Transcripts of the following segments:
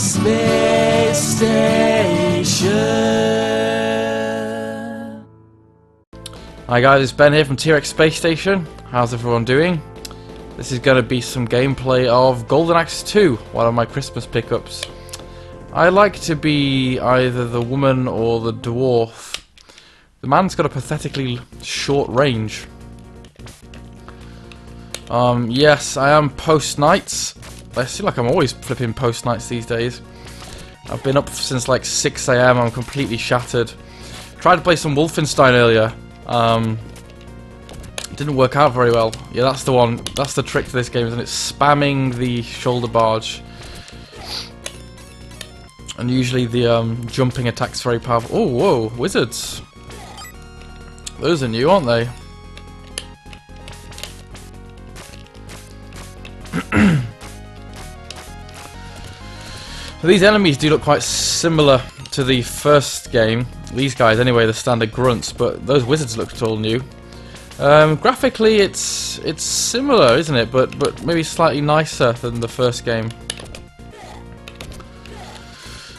Space Station. Hi guys, it's Ben here from T-Rex Space Station. How's everyone doing? This is going to be some gameplay of Golden Axe 2, one of my Christmas pickups. I like to be either the woman or the dwarf. The man's got a pathetically short range. Yes, I am post-nights. I feel like I'm always flipping post-nights these days. I've been up since like 6 AM, I'm completely shattered. Tried to play some Wolfenstein earlier. Didn't work out very well. Yeah, that's the one. That's the trick to this game, isn't it? Spamming the shoulder barge. And usually the jumping attack's very powerful. Oh, whoa, wizards. Those are new, aren't they? So these enemies do look quite similar to the first game. These guys, anyway, the standard grunts, but those wizards looked all new. Graphically, it's similar, isn't it? But maybe slightly nicer than the first game.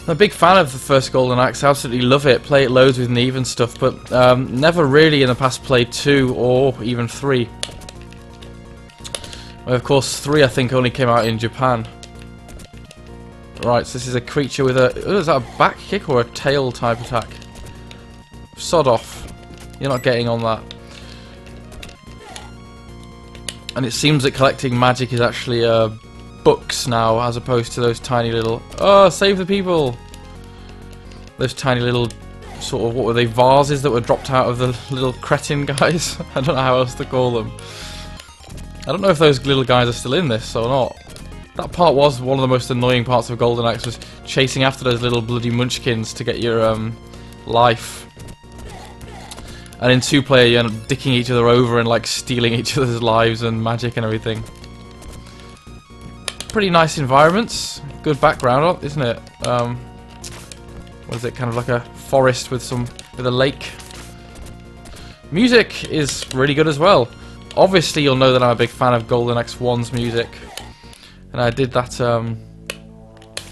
I'm a big fan of the first Golden Axe. I absolutely love it. Play it loads with Neve and stuff, but never really in the past played 2 or even 3. Well, of course, 3 I think only came out in Japan. Right, so this is a creature with a... Oh, is that a back kick or a tail type attack? Sod off. You're not getting on that. And it seems that collecting magic is actually books now, as opposed to those tiny little... Oh, save the people! Those tiny little sort of... What were they? Vases that were dropped out of the little cretin guys? I don't know how else to call them. I don't know if those little guys are still in this or not. That part was one of the most annoying parts of Golden Axe, was chasing after those little bloody munchkins to get your life. And in 2-player you end up dicking each other over and like stealing each other's lives and magic and everything. Pretty nice environments, good background, isn't it? What is it? Kind of like a forest with a lake. Music is really good as well. Obviously, you'll know that I'm a big fan of Golden Axe 1's music. And I did that, oh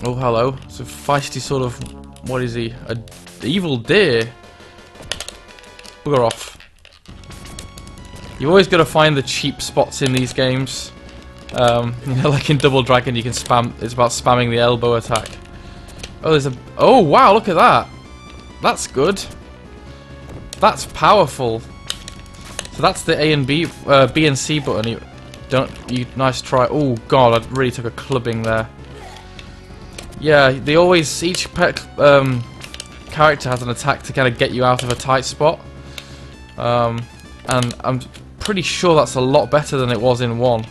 hello, it's a feisty sort of, what is he, a evil deer? Bugger off. You always got to find the cheap spots in these games. You know, like in Double Dragon you can spam, it's about spamming the elbow attack. Oh, there's a, oh wow, look at that. That's good. That's powerful. So that's the A and B, B and C button. Nice try. Oh god, I really took a clubbing there. Yeah, they always, each character has an attack to kind of get you out of a tight spot. And I'm pretty sure that's a lot better than it was in 1.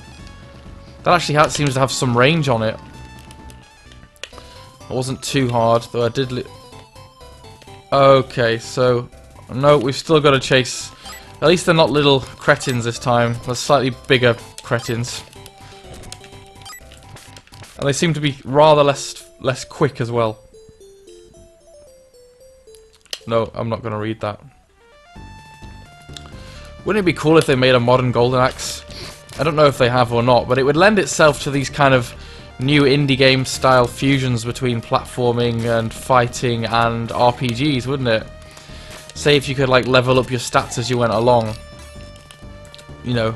That actually seems to have some range on it. It wasn't too hard, though I did... Okay, so... No, we've still got to chase... At least they're not little cretins this time. They're slightly bigger cretins. And they seem to be rather less quick as well. No, I'm not going to read that. Wouldn't it be cool if they made a modern Golden Axe? I don't know if they have or not, but it would lend itself to these kind of new indie game style fusions between platforming and fighting and RPGs, wouldn't it? Say if you could like level up your stats as you went along. You know,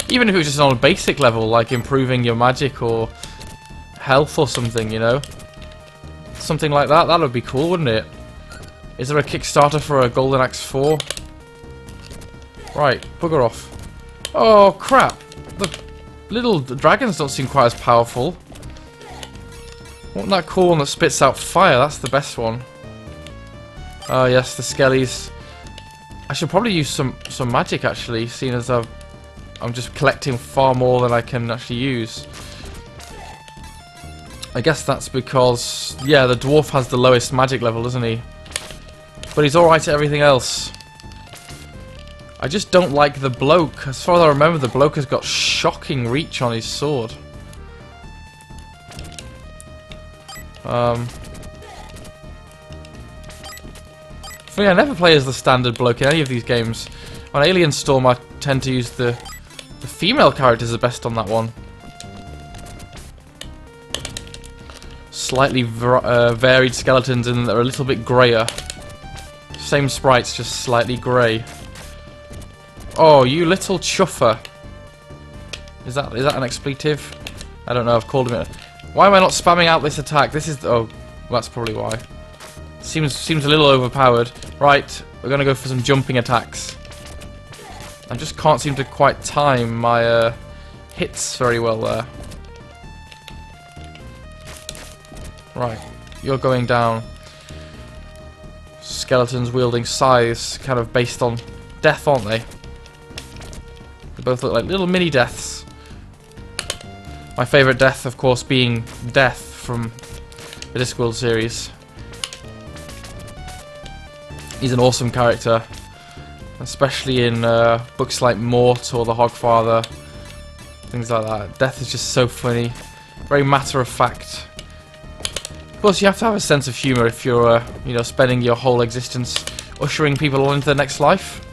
even if it was just on a basic level, like improving your magic or health or something, you know? Something like that, that would be cool, wouldn't it? Is there a Kickstarter for a Golden Axe 4? Right, bugger off. Oh crap! The little dragons don't seem quite as powerful. Wasn't that cool one that spits out fire? That's the best one. Oh yes, the skellies. I should probably use some magic actually, seeing as I'm just collecting far more than I can actually use. I guess that's because, yeah, the dwarf has the lowest magic level, doesn't he? But he's alright at everything else. I just don't like the bloke. As far as I remember, the bloke has got shocking reach on his sword. Funny, I never play as the standard bloke in any of these games. On Alien Storm, I tend to use the female characters the best on that one. slightly varied skeletons, and they're a little bit grayer. Same sprites, just slightly grey. Oh, you little chuffer. Is that an expletive? I don't know, I've called him it. Why am I not spamming out this attack? This is... oh, that's probably why. Seems a little overpowered. Right, we're gonna go for some jumping attacks. I just can't seem to quite time my hits very well there. Right, you're going down. Skeletons wielding scythes, kind of based on death, aren't they? They both look like little mini deaths. My favourite death, of course, being Death from the Discworld series. He's an awesome character, especially in books like Mort or The Hogfather, things like that. Death is just so funny, very matter of fact. Of course, you have to have a sense of humour if you're, you know, spending your whole existence ushering people on into the next life.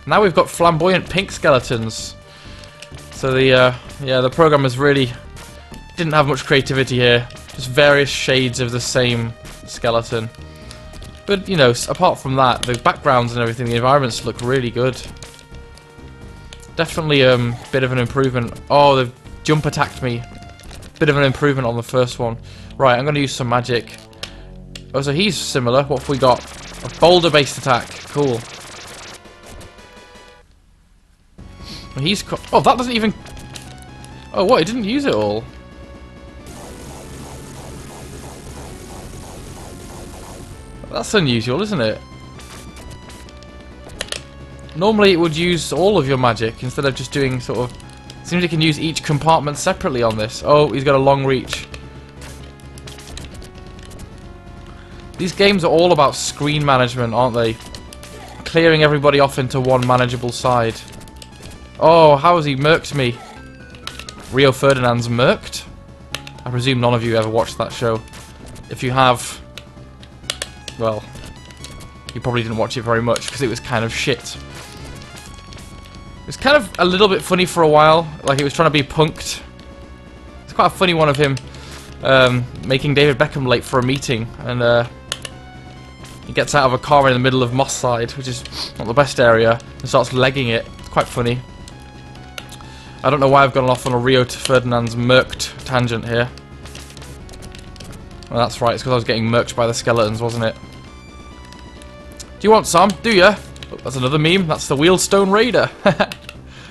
Now we've got flamboyant pink skeletons. So the programmers really didn't have much creativity here. Just various shades of the same skeleton. But, you know, apart from that, the backgrounds and everything, the environments look really good. Definitely a bit of an improvement. Oh, the jump attacked me. Bit of an improvement on the first one. Right, I'm going to use some magic. Oh, so he's similar. What have we got? A boulder-based attack. Cool. He's... oh, that doesn't even... oh, what? He didn't use it all. That's unusual, isn't it? Normally it would use all of your magic instead of just doing sort of... seems you can use each compartment separately on this. Oh, he's got a long reach. These games are all about screen management, aren't they? Clearing everybody off into one manageable side. Oh, how has he murked me? Rio Ferdinand's murked? I presume none of you ever watched that show. If you have... well, you probably didn't watch it very much because it was kind of shit. It was kind of a little bit funny for a while, like he was trying to be punked. It's quite a funny one of him making David Beckham late for a meeting, and he gets out of a car in the middle of Moss Side, which is not the best area, and starts legging it. It's quite funny. I don't know why I've gone off on a Rio Ferdinand's murked tangent here. Well, that's right, it's because I was getting murked by the skeletons, wasn't it? Do you want some? Do ya? Oh, that's another meme. That's the Wheelstone Raider.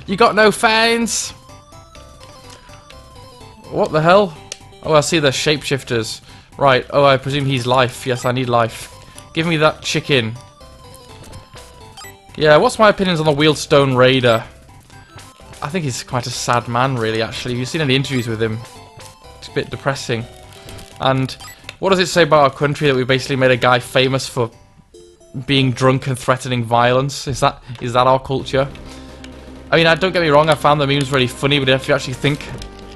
You got no fangs? What the hell? Oh, I see the shapeshifters. Right. Oh, I presume he's life. Yes, I need life. Give me that chicken. Yeah, what's my opinions on the Wheelstone Raider? I think he's quite a sad man, really, actually. Have you seen any interviews with him? It's a bit depressing. And what does it say about our country that we basically made a guy famous for being drunk and threatening violence? Is that our culture? I mean, don't get me wrong, I found the memes really funny, but if you actually think,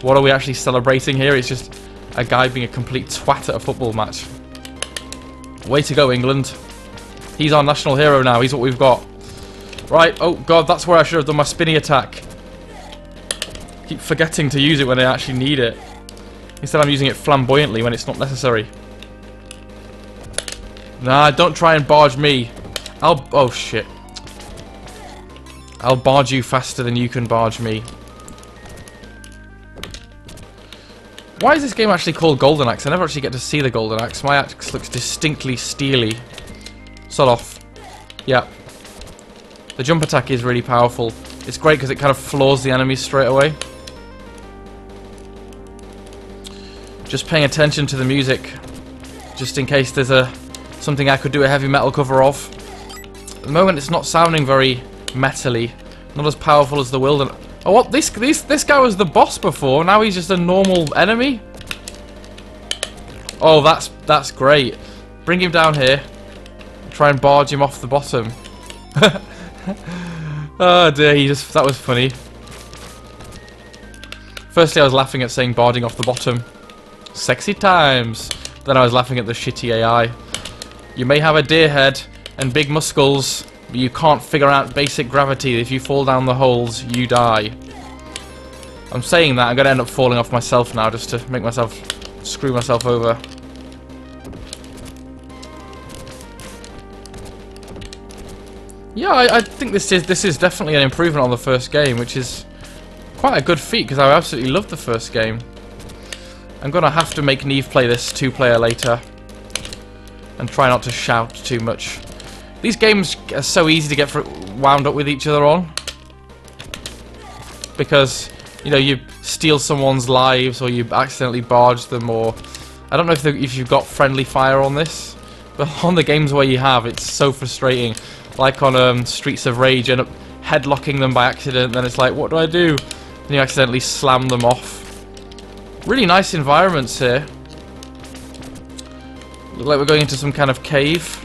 what are we actually celebrating here? It's just a guy being a complete twat at a football match. Way to go, England. He's our national hero now, he's what we've got. Right, oh god, that's where I should have done my spinny attack. Keep forgetting to use it when I actually need it. Instead I'm using it flamboyantly when it's not necessary. Nah, don't try and barge me. oh shit. I'll barge you faster than you can barge me. Why is this game actually called Golden Axe? I never actually get to see the Golden Axe. My axe looks distinctly steely. Sod off. Yeah. The jump attack is really powerful. It's great because it kind of floors the enemies straight away. Just paying attention to the music, just in case there's something I could do a heavy metal cover of. At the moment, it's not sounding very metally, not as powerful as the Wilderness. Oh, what? This guy was the boss before. Now he's just a normal enemy. Oh, that's great. Bring him down here. Try and barge him off the bottom. Oh dear, that was funny. Firstly, I was laughing at saying barging off the bottom. Sexy times. Then I was laughing at the shitty AI. You may have a deer head and big muscles, but you can't figure out basic gravity. If you fall down the holes, you die. I'm saying that, I'm going to end up falling off myself now just to make myself screw myself over. Yeah, I think this is definitely an improvement on the first game, which is quite a good feat because I absolutely loved the first game. I'm gonna have to make Neve play this 2-player later and try not to shout too much. These games are so easy to get wound up with each other on because, you know, you steal someone's lives or you accidentally barge them, or I don't know if you've got friendly fire on this, but on the games where you have, it's so frustrating. Like on Streets of Rage, you end up headlocking them by accident, then it's like, what do I do? And you accidentally slam them off. Really nice environments here. Look like we're going into some kind of cave.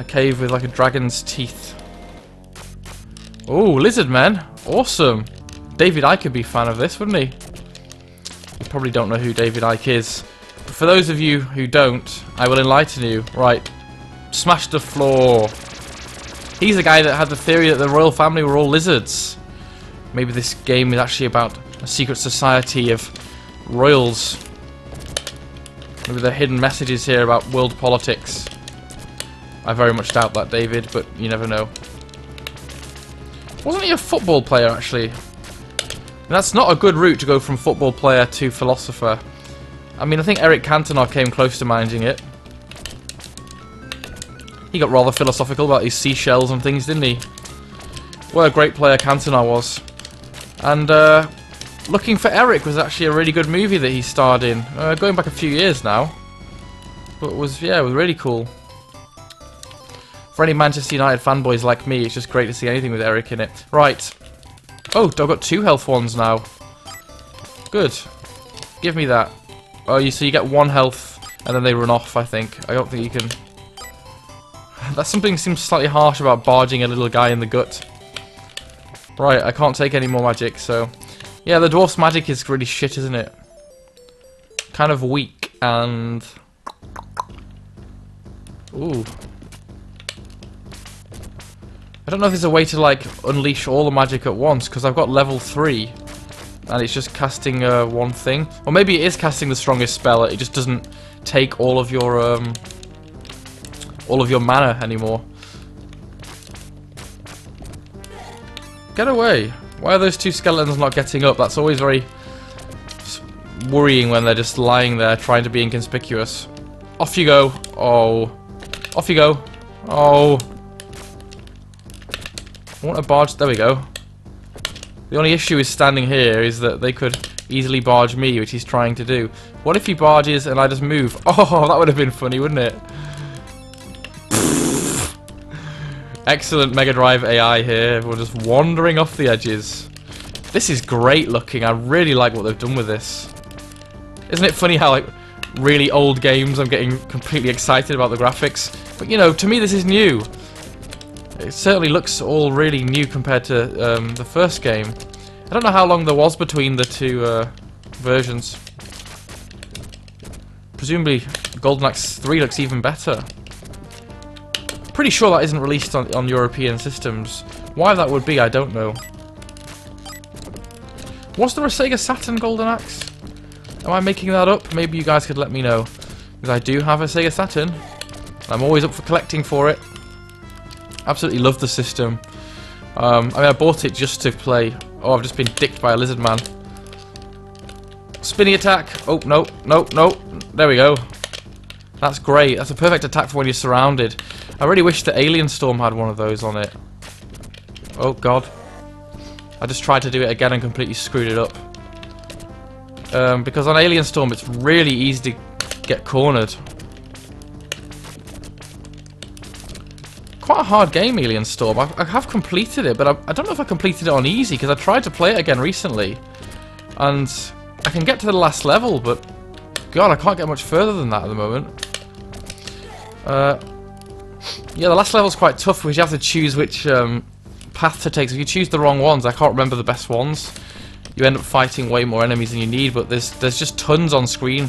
A cave with like a dragon's teeth. Oh, lizard men. Awesome. David Icke would be a fan of this, wouldn't he? You probably don't know who David Icke is. But for those of you who don't, I will enlighten you. Right. Smash the floor. He's the guy that had the theory that the royal family were all lizards. Maybe this game is actually about a secret society of royals. Maybe there are hidden messages here about world politics. I very much doubt that, David, but you never know. Wasn't he a football player, actually? And that's not a good route to go from football player to philosopher. I mean, I think Eric Cantona came close to managing it. He got rather philosophical about his seashells and things, didn't he? What a great player Cantona was. And Looking for Eric was actually a really good movie that he starred in. Going back a few years now. But it was really cool. For any Manchester United fanboys like me, it's just great to see anything with Eric in it. Right. Oh, I've got 2 health ones now. Good. Give me that. Oh, so you get 1 health, and then they run off, I think. I don't think you can... That's something that seems slightly harsh about barging a little guy in the gut. Right, I can't take any more magic, so... Yeah, the dwarf's magic is really shit, isn't it? Kind of weak, and... Ooh. I don't know if there's a way to, like, unleash all the magic at once, because I've got level 3. And it's just casting one thing. Or maybe it is casting the strongest spell, it just doesn't take all of your mana anymore. Get away! Why are those 2 skeletons not getting up? That's always very worrying when they're just lying there trying to be inconspicuous. Off you go! Oh. Off you go! Oh. I want a barge. There we go. The only issue is standing here is that they could easily barge me, which he's trying to do. What if he barges and I just move? Oh, that would have been funny, wouldn't it? Excellent Mega Drive AI here. We're just wandering off the edges. This is great looking. I really like what they've done with this. Isn't it funny how, like, really old games I'm getting completely excited about the graphics? But, you know, to me this is new. It certainly looks all really new compared to the first game. I don't know how long there was between the 2 versions. Presumably Golden Axe 3 looks even better. Pretty sure that isn't released on European systems. Why that would be, I don't know. Was there a Sega Saturn Golden Axe? Am I making that up? Maybe you guys could let me know. Because I do have a Sega Saturn. I'm always up for collecting for it. Absolutely love the system. I mean, I bought it just to play. Oh, I've just been dicked by a lizard man. Spinny attack. Oh, no, no, no. There we go. That's great. That's a perfect attack for when you're surrounded. I really wish the Alien Storm had one of those on it. Oh, God. I just tried to do it again and completely screwed it up. Because on Alien Storm, it's really easy to get cornered. Quite a hard game, Alien Storm. I have completed it, but I don't know if I completed it on easy, because I tried to play it again recently. And I can get to the last level, but God, I can't get much further than that at the moment. Yeah, the last level's quite tough, because you have to choose which path to take. So if you choose the wrong ones, I can't remember the best ones, you end up fighting way more enemies than you need, but there's just tons on screen.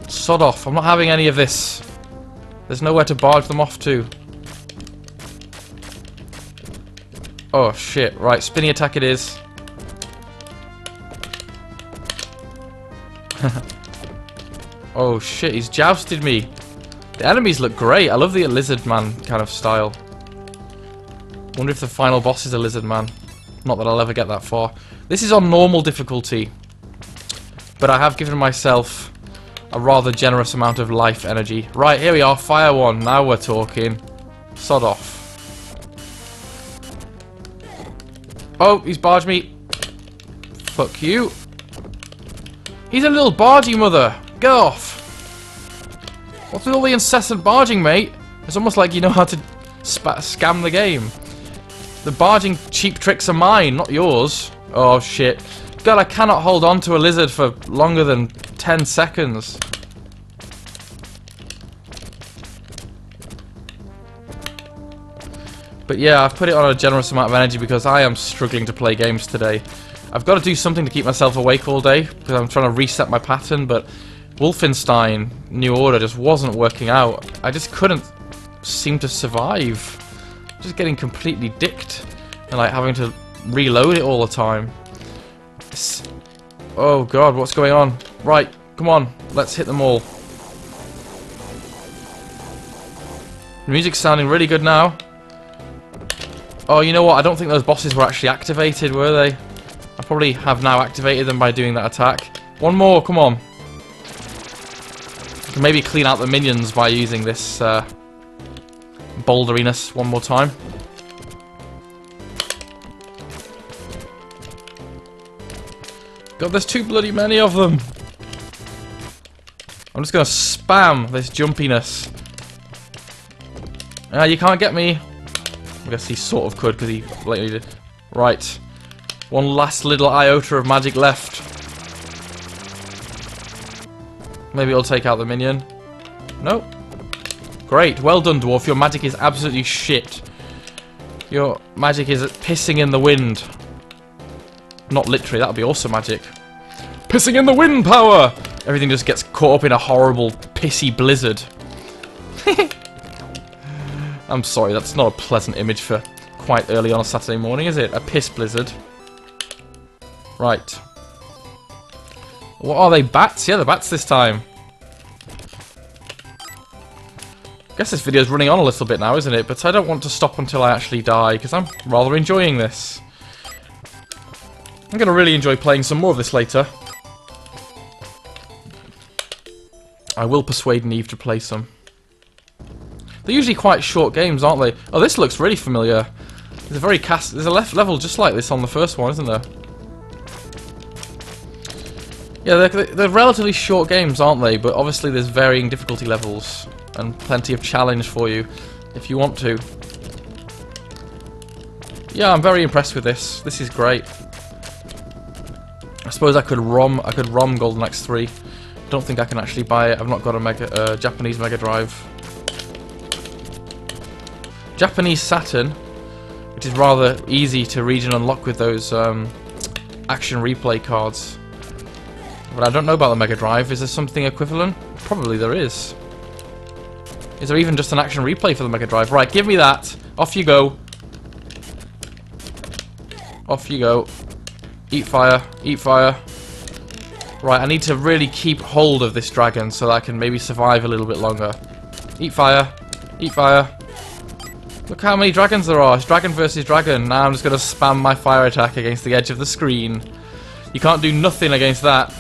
Sod off, I'm not having any of this. There's nowhere to barge them off to. Oh shit, right, spinny attack it is. Oh shit, he's jousted me. The enemies look great. I love the lizard man kind of style. Wonder if the final boss is a lizard man. Not that I'll ever get that far. This is on normal difficulty. But I have given myself a rather generous amount of life energy. Right, here we are, fire one. Now we're talking. Sod off. Oh, he's barged me. Fuck you. He's a little bargy mother. Get off. What's with all the incessant barging, mate? It's almost like you know how to scam the game. The barging cheap tricks are mine, not yours. Oh, shit. God, I cannot hold on to a lizard for longer than 10 seconds. But yeah, I've put it on a generous amount of energy because I am struggling to play games today. I've got to do something to keep myself awake all day because I'm trying to reset my pattern, but Wolfenstein New Order just wasn't working out. I just couldn't seem to survive. Just getting completely dicked and like having to reload it all the time. Oh god, what's going on? Right, come on, let's hit them all. The music's sounding really good now. Oh, you know what? I don't think those bosses were actually activated, were they? I probably have now activated them by doing that attack. One more, come on. I can maybe clean out the minions by using this boulderiness one more time. God, there's too bloody many of them. I'm just going to spam this jumpiness. Ah, you can't get me. I guess he sort of could because he lately did. Right. One last little iota of magic left. Maybe it'll take out the minion. Nope. Great. Well done, dwarf. Your magic is absolutely shit. Your magic is pissing in the wind. Not literally. That would be also magic. Pissing in the wind power! Everything just gets caught up in a horrible, pissy blizzard. I'm sorry, that's not a pleasant image for quite early on a Saturday morning, is it? A piss blizzard. Right. What are they? Bats? Yeah, the bats this time. I guess this video's running on a little bit now, isn't it? But I don't want to stop until I actually die, because I'm rather enjoying this. I'm going to really enjoy playing some more of this later. I will persuade Neve to play some. They're usually quite short games, aren't they? Oh, this looks really familiar. There's a there's a left level just like this on the first one, isn't there? Yeah, they're relatively short games, aren't they? But obviously there's varying difficulty levels and plenty of challenge for you if you want to. Yeah, I'm very impressed with this. This is great. I suppose I could ROM Golden Axe 3. Don't think I can actually buy it. I've not got a Japanese Mega Drive. Japanese Saturn, which is rather easy to read and unlock with those action replay cards. But I don't know about the Mega Drive. Is there something equivalent? Probably there is. Is there even just an action replay for the Mega Drive? Right, give me that. Off you go. Off you go. Eat fire. Eat fire. Right, I need to really keep hold of this dragon so that I can maybe survive a little bit longer. Eat fire. Eat fire. Look how many dragons there are. It's dragon versus dragon. Now I'm just going to spam my fire attack against the edge of the screen. You can't do nothing against that.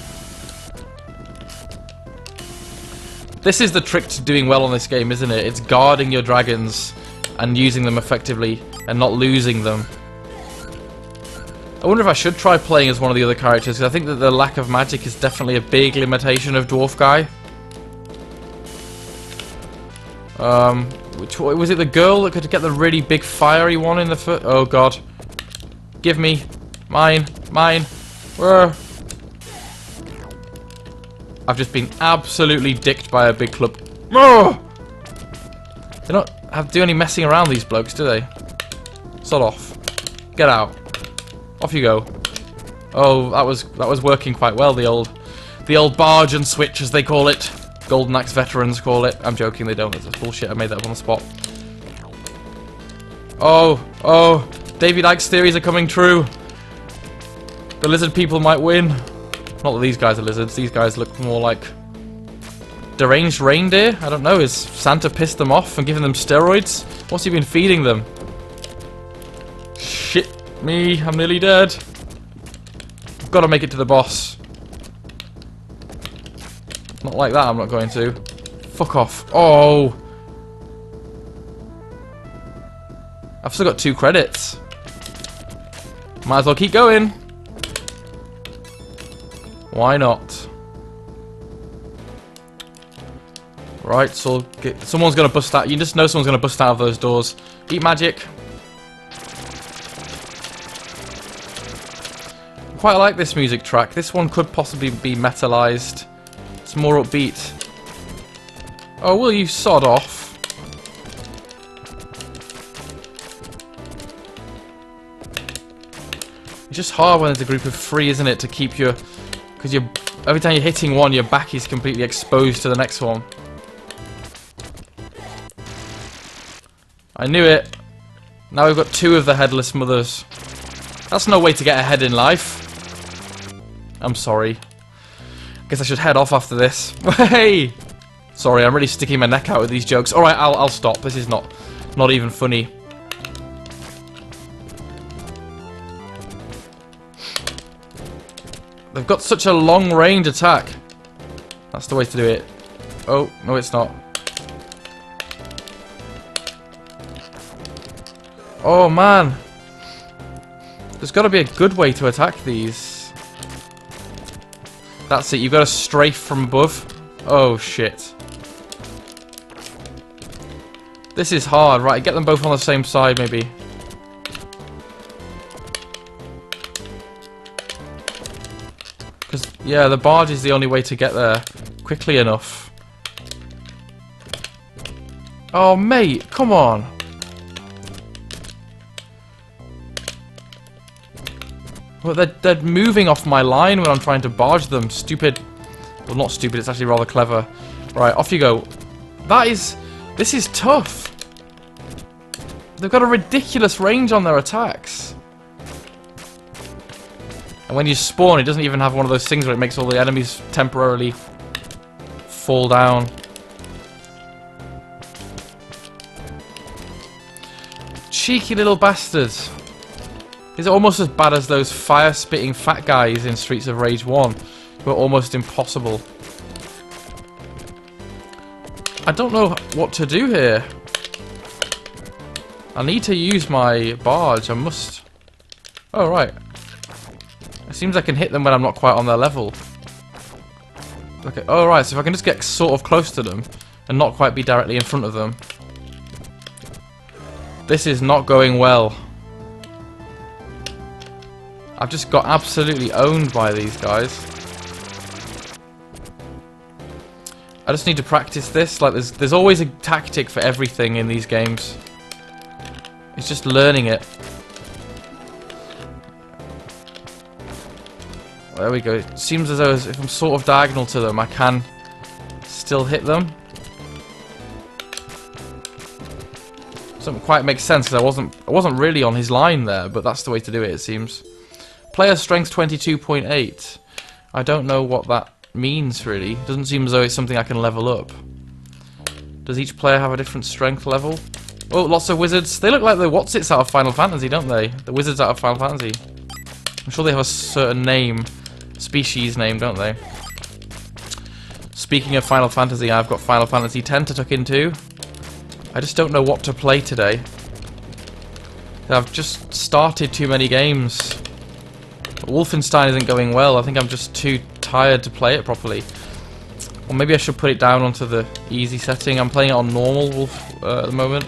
This is the trick to doing well on this game, isn't it? It's guarding your dragons and using them effectively and not losing them. I wonder if I should try playing as one of the other characters, because I think that the lack of magic is definitely a big limitation of Dwarf Guy. Was it the girl that could get the really big fiery one in the foot? Oh god. Give me. Mine. Mine. Where? I've just been absolutely dicked by a big club. Oh! They don't do any messing around, these blokes, do they? Sod off. Get out. Off you go. Oh, that was working quite well, the old barge and switch, as they call it. Golden Axe veterans call it. I'm joking, they don't. That's bullshit. I made that up on the spot. Oh, David Icke's theories are coming true. The lizard people might win. Not that these guys are lizards. These guys look more like deranged reindeer? I don't know. Is Santa pissed them off and giving them steroids? What's he been feeding them? Shit me, I'm nearly dead. I've got to make it to the boss. Not like that, I'm not going to. Fuck off. Oh. I've still got 2 credits. Might as well keep going. Why not? Right, so someone's gonna bust out. You just know someone's gonna bust out of those doors. Eat magic. Quite like this music track. This one could possibly be metalized. It's more upbeat. Oh, will you sod off? It's just hard when there's a group of 3, isn't it, to keep your... Because every time you're hitting one, your back is completely exposed to the next one. I knew it. Now we've got 2 of the headless mothers. That's no way to get ahead in life. I'm sorry. Guess I should head off after this. Hey! Sorry, I'm really sticking my neck out with these jokes. Alright, I'll stop. This is not even funny. They've got such a long range attack. That's the way to do it. Oh, no it's not. Oh man. There's got to be a good way to attack these. That's it, you've got to strafe from above. Oh shit. This is hard. Right, get them both on the same side maybe. Because, yeah, the barge is the only way to get there quickly enough. Oh, mate, come on. Well, they're moving off my line when I'm trying to barge them. Stupid. Well, not stupid, it's actually rather clever. Right, off you go. This is tough. They've got a ridiculous range on their attacks. And when you spawn, it doesn't even have one of those things where it makes all the enemies temporarily fall down. Cheeky little bastards. Is it almost as bad as those fire-spitting fat guys in Streets of Rage 1? Who are almost impossible. I don't know what to do here. I need to use my barge. I must. Oh, right. It seems I can hit them when I'm not quite on their level. Okay. Oh, right. So if I can just get sort of close to them and not quite be directly in front of them. This is not going well. I've just got absolutely owned by these guys. I just need to practice this. Like, there's always a tactic for everything in these games. It's just learning it. There we go. It seems as though if I'm sort of diagonal to them, I can still hit them. Doesn't quite make sense because I wasn't really on his line there, but that's the way to do it. It seems. Player strength 22.8. I don't know what that means really. Doesn't seem as though it's something I can level up. Does each player have a different strength level? Oh, lots of wizards. They look like the what's-its out of Final Fantasy, don't they? The wizards out of Final Fantasy. I'm sure they have a certain name, species name, don't they? Speaking of Final Fantasy, I've got Final Fantasy X to tuck into. I just don't know what to play today. I've just started too many games. Wolfenstein isn't going well. I think I'm just too tired to play it properly. Or maybe I should put it down onto the easy setting. I'm playing it on normal Wolf at the moment.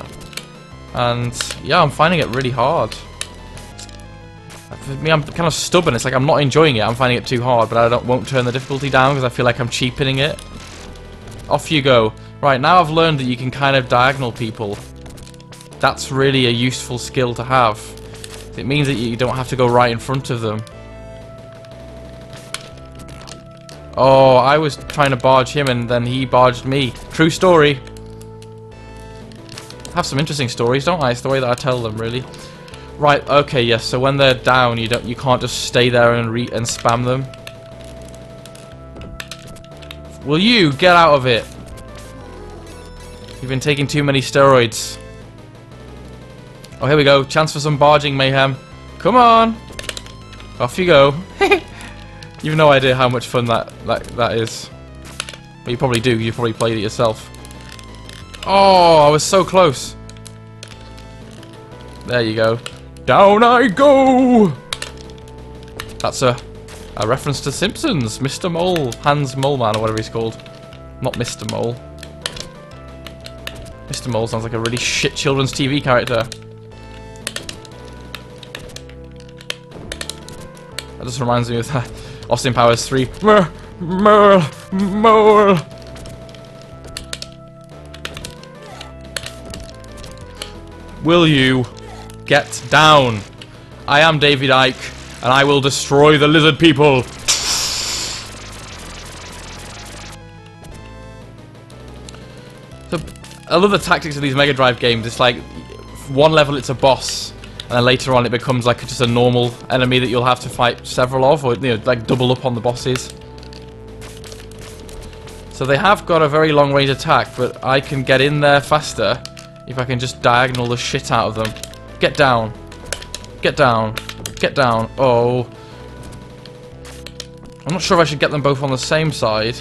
And yeah, I'm finding it really hard. For me, I'm kind of stubborn. It's like I'm not enjoying it. I'm finding it too hard, but I won't turn the difficulty down because I feel like I'm cheapening it. Off you go. Right, now I've learned that you can kind of diagonal people. That's really a useful skill to have. It means that you don't have to go right in front of them. Oh, I was trying to barge him and then he barged me. True story. I have some interesting stories, don't I? It's the way that I tell them, really. Right, okay, yes. So when they're down, you can't just stay there and spam them. Will you get out of it? You've been taking too many steroids. Oh, here we go. Chance for some barging mayhem. Come on! Off you go. You've no idea how much fun that is. Well, you probably do. You probably played it yourself. Oh, I was so close. There you go. Down I go! That's a reference to Simpsons. Mr. Mole. Hans Moleman, or whatever he's called. Not Mr. Mole. Mr. Mole sounds like a really shit children's TV character. That just reminds me of that. Austin Powers 3. Mole. Will you get down? I am Davy Icke, and I will destroy the lizard people. So, I love the tactics of these Mega Drive games. It's like, one level it's a boss, and then later on it becomes like just a normal enemy that you'll have to fight several of, or like double up on the bosses. So they have got a very long range attack, but I can get in there faster if I can just diagonal the shit out of them. Get down. Get down. Get down. Oh. I'm not sure if I should get them both on the same side.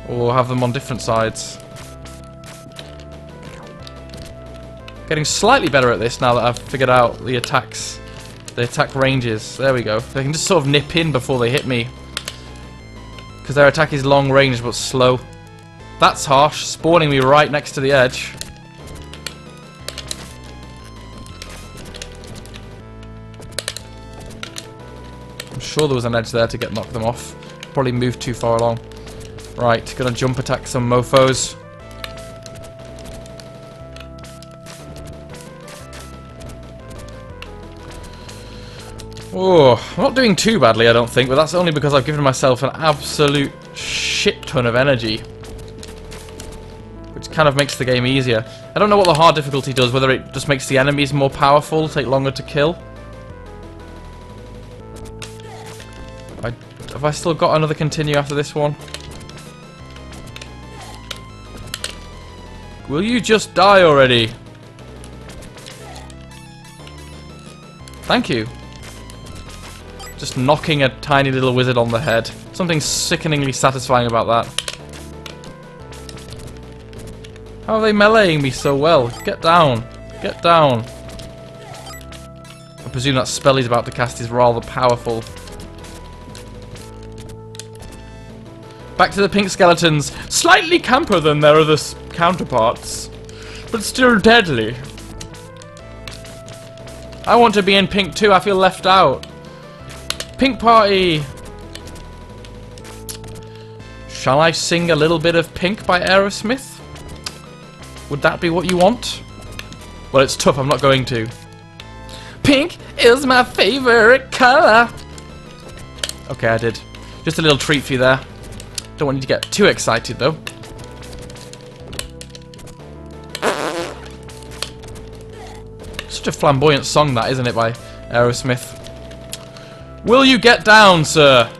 Or have them on different sides. Getting slightly better at this now that I've figured out the attacks. The attack ranges. There we go. They can just sort of nip in before they hit me. Because their attack is long range but slow. That's harsh, spawning me right next to the edge. I'm sure there was an edge there to knock them off. Probably moved too far along. Right, gonna jump attack some mofos. Oh, I'm not doing too badly, I don't think, but that's only because I've given myself an absolute shit ton of energy. Which kind of makes the game easier. I don't know what the hard difficulty does, whether it just makes the enemies more powerful, take longer to kill. Have I still got another continue after this one? Will you just die already? Thank you. Just knocking a tiny little wizard on the head. Something sickeningly satisfying about that. How are they meleeing me so well? Get down. Get down. I presume that spell he's about to cast is rather powerful. Back to the pink skeletons. Slightly camper than their other counterparts, but still deadly. I want to be in pink too. I feel left out. Pink party. Shall I sing a little bit of Pink by Aerosmith? Would that be what you want? Well, it's tough. I'm not going to. Pink is my favorite color. Okay, I did. Just a little treat for you there. Don't want you to get too excited, though. Such a flamboyant song, that, isn't it, by Aerosmith? Will you get down, sir?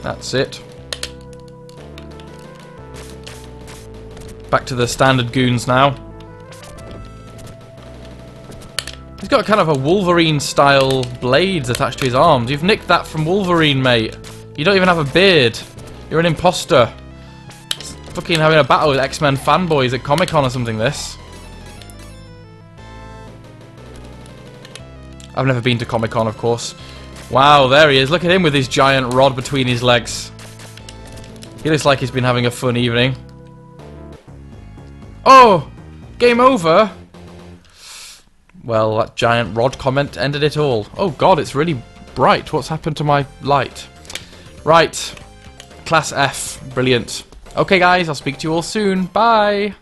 That's it. Back to the standard goons now. He's got kind of a Wolverine-style blades attached to his arms. You've nicked that from Wolverine, mate. You don't even have a beard. You're an imposter. It's fucking having a battle with X-Men fanboys at Comic-Con or something, this. I've never been to Comic-Con, of course. Wow, there he is. Look at him with his giant rod between his legs. He looks like he's been having a fun evening. Oh! Game over? Well, that giant rod comment ended it all. Oh god, it's really bright. What's happened to my light? Right. Class F. Brilliant. Okay guys, I'll speak to you all soon. Bye!